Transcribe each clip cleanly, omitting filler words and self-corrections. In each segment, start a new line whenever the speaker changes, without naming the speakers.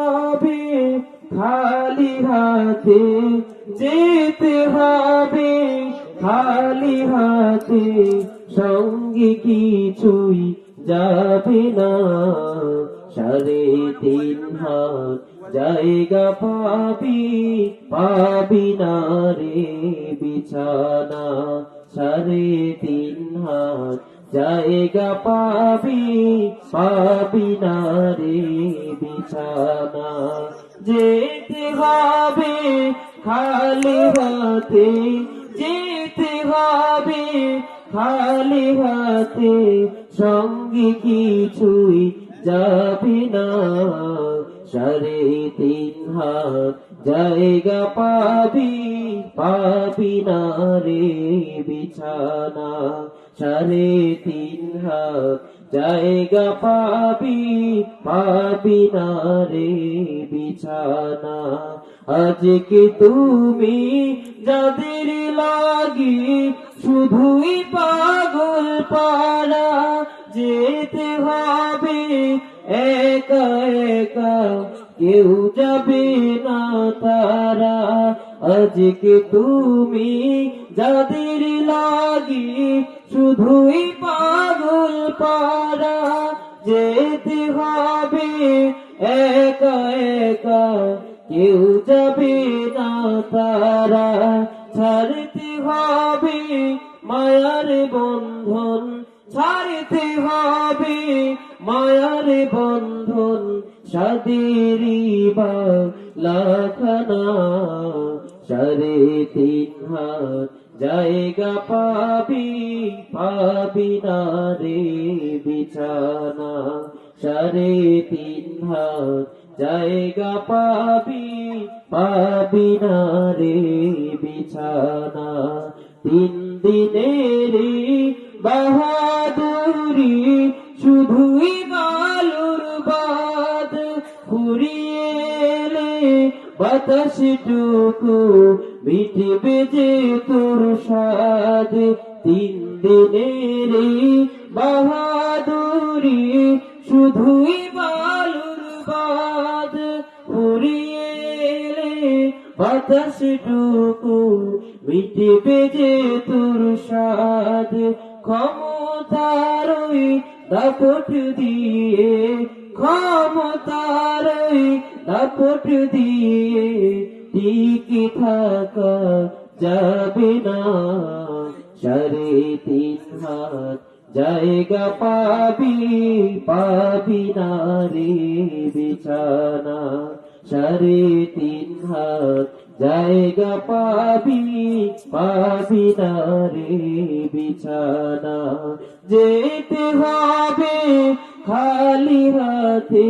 হবে খালি হাতে, যেতে হবে খালি হাতে, সঙ্গে কিছুই যাবে না। 3.5 হাত জায়গা পাবি, পাবি না রে বিছানা। 3.5 হাত জায়গা পাবি, পাবি না রে বিছানা। যেতে হবে খালি হাতে, যেতে হবে খালি হাতে, সঙ্গে কিছুই যাবে না। 3.5 হাত জায়গা পাবি, পাবি না রে বিছানা। 3.5 হাত জায়গা পাবি, পাবি না রে বিছানা। আজকে তুমি যাদের লাগি শুধুই পাগল পারা, যেতে হবে একা একা, কেউ যাবে না তারা। আজকে তুমি যাদের লাগি শুধুই পাগল পারা, যেতে হবে একা একা, কেউ যাবে না তারা। ছাড়তে হবে মায়ার বন্ধন, ছাড়তে হবে মায়ার বন্ধন, সাদেরই বালাখানা। 3.5 হাত জায়গা পাবি, পাবি না রে বিছানা। 3.5 হাত জায়গা পাবি, পাবি না রে বিছানা। 3 দিনেরই বাহাদুরি, শুধুই বালুর বাদ, ফুরিয়ে এলে বাতাসটুকু মিটবে যে তোর স্বাদ। 3 দিনেরই বাহাদুরি, শুধুই বালুর বাদ, ফুরিয়ে এলে বাতাসটুকু মিটবে যে তোর স্বাদ। ক্ষমতারই দাপট দিয়ে, ক্ষমতারই দাপট দিয়ে, টিকে থাকা যাবে না। 3.5 হাত জায়গা পাবি, পাবি না রে বিছানা। 3.5 হাত জায়গা পাবি, পাবি না রে বিছানা। যেতে হবে খালি হাতে,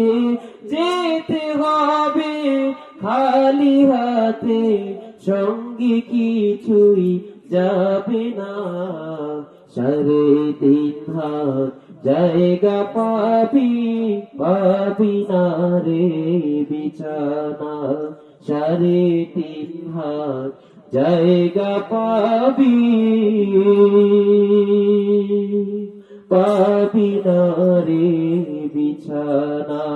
যেতে হবে খালি হাতে, সঙ্গে কিছুই যাবে না। 3.5 হাত জায়গা পাবি, পাবি না রে বিছানা। 3.5 হাত জায়গা পাবি, পাবি না রে বিছানা।